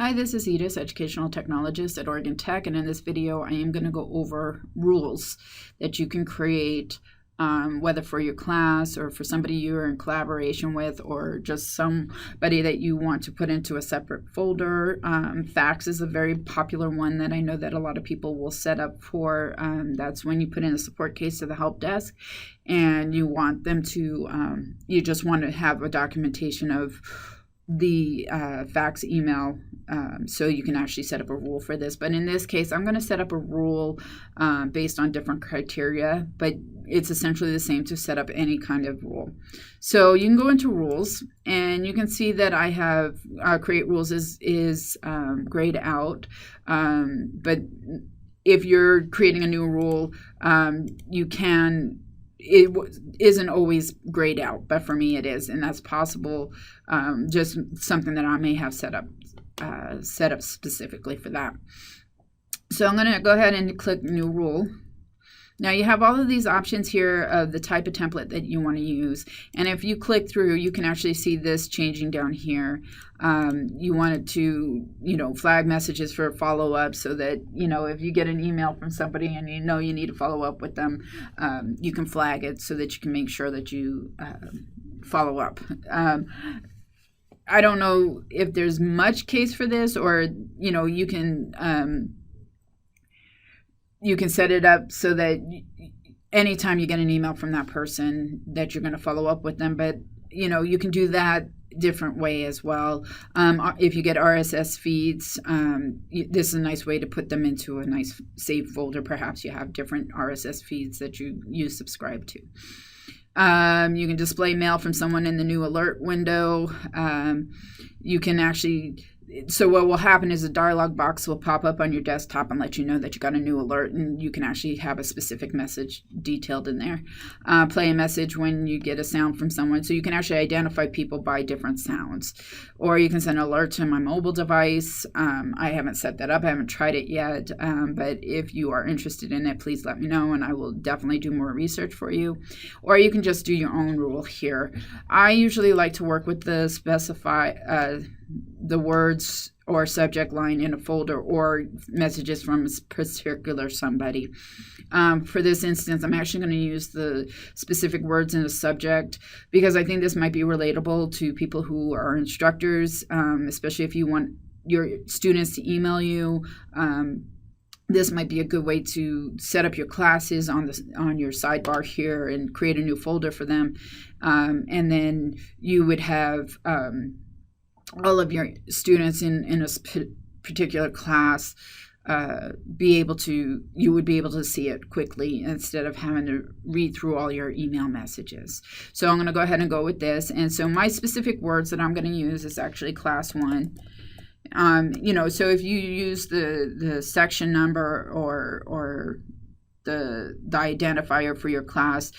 Hi, this is Edith, Educational Technologist at Oregon Tech, and in this video I am going to go over rules that you can create, whether for your class or for somebody you're in collaboration with or just somebody that you want to put into a separate folder. Facts is a very popular one that I know that a lot of people will set up for. That's when you put in a support case to the help desk and you want them to, you just want to have a documentation of the fax email, so you can actually set up a rule for this. But in this case, I'm going to set up a rule based on different criteria, but it's essentially the same to set up any kind of rule. So you can go into rules, and you can see that I have create rules is grayed out, but if you're creating a new rule, you can. It isn't always grayed out, but for me it is, and that's possible. Just something that I may have set up specifically for that. So I'm going to go ahead and click New Rule. Now you have all of these options here of the type of template that you want to use, and if you click through, you can actually see this changing down here. You want it to, flag messages for follow-up, so that, if you get an email from somebody and you need to follow up with them, you can flag it so that you can make sure that you follow up. I don't know if there's much case for this, or you can set it up so that anytime you get an email from that person that you're going to follow up with them. But, you can do that different way as well. If you get RSS feeds, this is a nice way to put them into a nice saved folder. Perhaps you have different RSS feeds that you subscribe to. You can display mail from someone in the new alert window. You can actually... So what will happen is a dialog box will pop up on your desktop and let you know that you got a new alert, and you can actually have a specific message detailed in there. Play a message when you get a sound from someone, so you can actually identify people by different sounds. Or you can send an alert to my mobile device. I haven't set that up. I haven't tried it yet, but if you are interested in it, please let me know, and I will definitely do more research for you. Or you can just do your own rule here. I usually like to work with the the words or subject line in a folder or messages from a particular somebody. For this instance, I'm actually going to use the specific words in the subject because I think this might be relatable to people who are instructors, especially if you want your students to email you. This might be a good way to set up your classes on your sidebar here and create a new folder for them. And then you would have all of your students in a particular class you would be able to see it quickly instead of having to read through all your email messages. So I'm going to go ahead and go with this. And so my specific words that I'm going to use is actually class 1. So if you use the section number or the identifier for your class,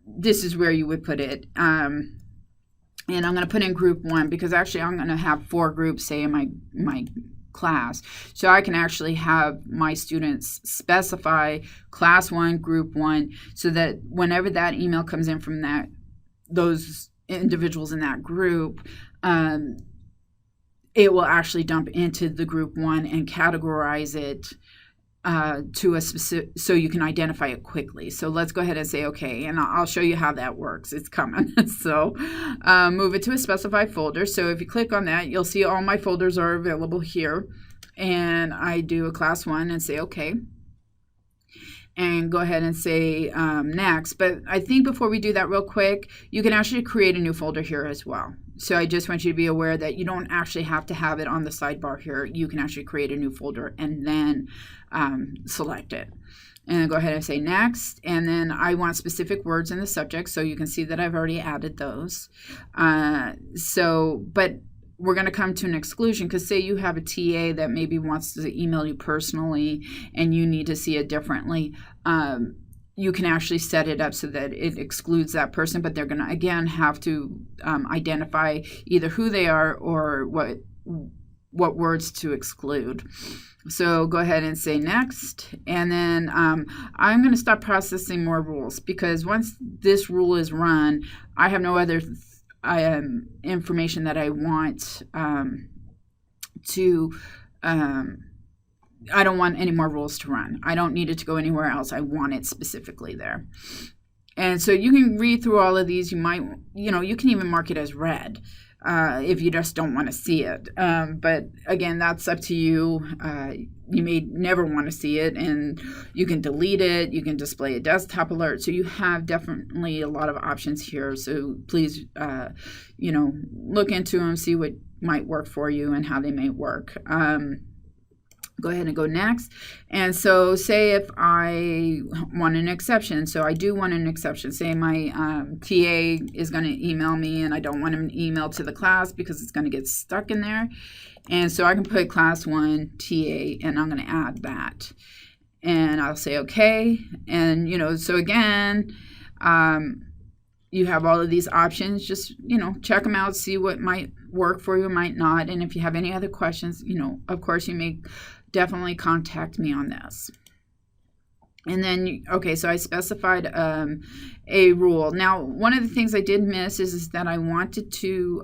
this is where you would put it. And I'm going to put in group 1 because actually I'm going to have 4 groups, say, in my class. So I can actually have my students specify class 1, group 1, so that whenever that email comes in from those individuals in that group, it will actually dump into the group 1 and categorize it to a specific, so you can identify it quickly. So let's go ahead and say okay, and I'll show you how that works. It's coming. So move it to a specified folder. So if you click on that, you'll see all my folders are available here, and I do a class 1 and say okay, and go ahead and say next. But I think before we do that real quick, you can actually create a new folder here as well. So I just want you to be aware that you don't actually have to have it on the sidebar here. You can actually create a new folder and then select it. And go ahead and say next. And then I want specific words in the subject, so you can see that I've already added those. But we're going to come to an exclusion because say you have a TA that maybe wants to email you personally and you need to see it differently. You can actually set it up so that it excludes that person, but they're going to, again, have to identify either who they are or what words to exclude. So go ahead and say next, and then I'm going to stop processing more rules because once this rule is run, I have no other information that I want to, I don't want any more rules to run. I don't need it to go anywhere else. I want it specifically there. And so you can read through all of these. You might, you can even mark it as red if you just don't want to see it. But again, that's up to you. You may never want to see it, and you can delete it. You can display a desktop alert. So you have definitely a lot of options here. So please, look into them, see what might work for you and how they may work. Go ahead and go next. And so say if I want an exception, so I do want an exception. Say my TA is going to email me and I don't want an email to the class because it's going to get stuck in there. And so I can put class 1 TA and I'm going to add that. And I'll say okay. And, so again, you have all of these options. Just, check them out, see what might work for you, might not. And if you have any other questions, of course, you may definitely contact me on this. And then, okay, so I specified a rule. Now, one of the things I did miss is that I wanted to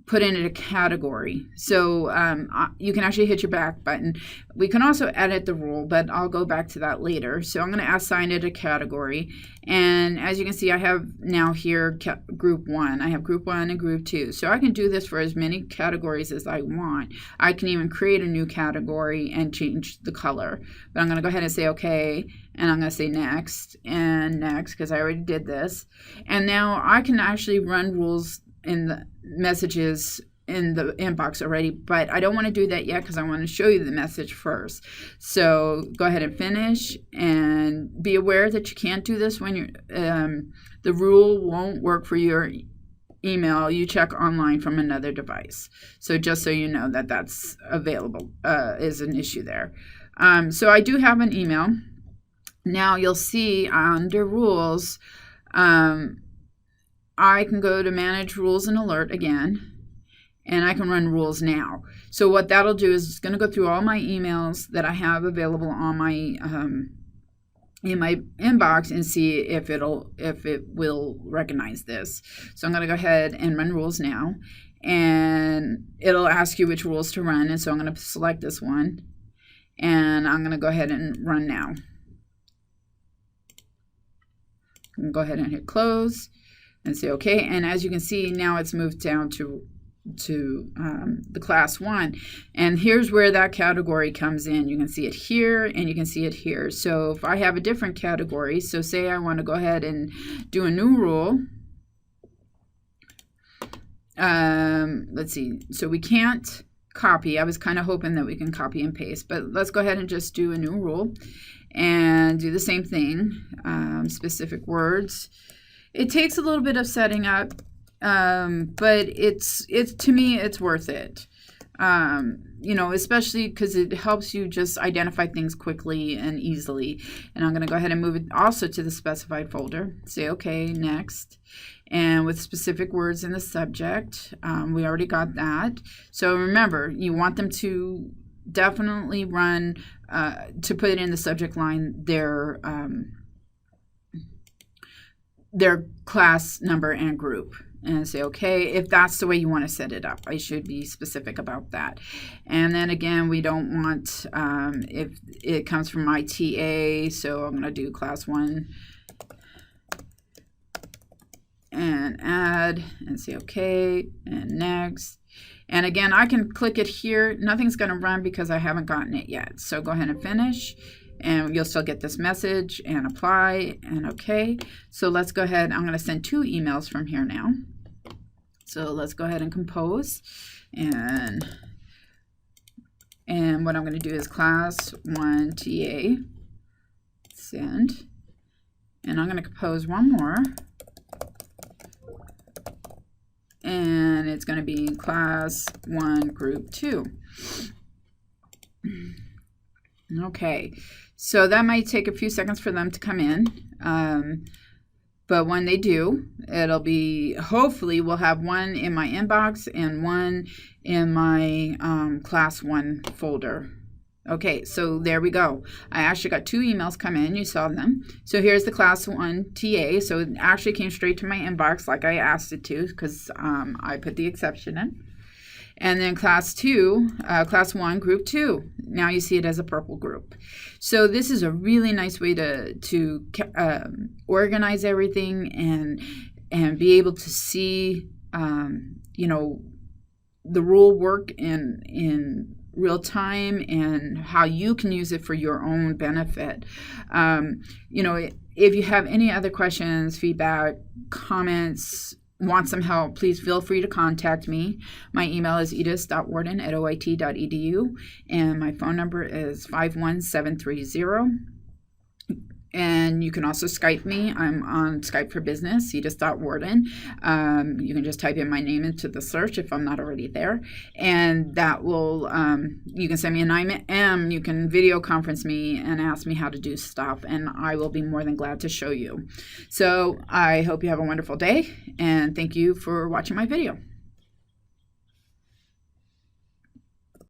put in a category. So you can actually hit your back button. We can also edit the rule, but I'll go back to that later. So I'm going to assign it a category. And as you can see, I have now here group 1. I have group 1 and group 2. So I can do this for as many categories as I want. I can even create a new category and change the color. But I'm going to go ahead and say okay. And I'm going to say next and next because I already did this. And now I can actually run rules in the messages in the inbox already, but I don't want to do that yet because I want to show you the message first. So go ahead and finish, and be aware that you can't do this when you're the rule won't work for your email you check online from another device. So just so you know that that's available is an issue there. So I do have an email. Now you'll see under rules, I can go to manage rules and alert again, and I can run rules now. So what that'll do is it's going to go through all my emails that I have available on my in my inbox and see if it will recognize this. So I'm going to go ahead and run rules now, and it'll ask you which rules to run. And so I'm going to select this one, and I'm going to go ahead and run now. I'm going to go ahead and hit close and say okay. And as you can see, now it's moved down to the class 1. And here's where that category comes in. You can see it here and you can see it here. So if I have a different category, so say I want to go ahead and do a new rule. Let's see. So we can't copy. I was kind of hoping that we can copy and paste, but let's go ahead and just do a new rule and do the same thing. Specific words. It takes a little bit of setting up, but it's to me it's worth it. Especially because it helps you just identify things quickly and easily. And I'm going to go ahead and move it also to the specified folder. Say okay, next. And with specific words in the subject, we already got that. So remember, you want them to definitely run to put it in the subject line their class number and group, and say okay if that's the way you want to set it up. I should be specific about that. And then again, we don't want if it comes from my TA, so I'm going to do class 1 and add and say okay and next. And again, I can click it here. Nothing's going to run because I haven't gotten it yet. So go ahead and finish. And you'll still get this message and apply and okay. So let's go ahead. I'm going to send 2 emails from here now. So let's go ahead and compose. And what I'm going to do is class 1 TA send. And I'm going to compose one more. And it's going to be class 1 group 2. Okay, so that might take a few seconds for them to come in, but when they do, it'll be, hopefully we'll have one in my inbox and one in my class 1 folder. Okay, so there we go. I actually got 2 emails come in. You saw them. So here's the class 1 TA. So it actually came straight to my inbox like I asked it to because I put the exception in. And then class 1, group 2. Now you see it as a purple group. So this is a really nice way to organize everything and be able to see, the rule work in real time and how you can use it for your own benefit. If you have any other questions, feedback, comments, want some help, please feel free to contact me. My email is edith.worden@oit.edu, and my phone number is 51730. And you can also Skype me. I'm on Skype for Business, edith.worden. You can just type in my name into the search if I'm not already there. And that will, you can send me an IM, you can video conference me and ask me how to do stuff, and I will be more than glad to show you. So I hope you have a wonderful day, and thank you for watching my video.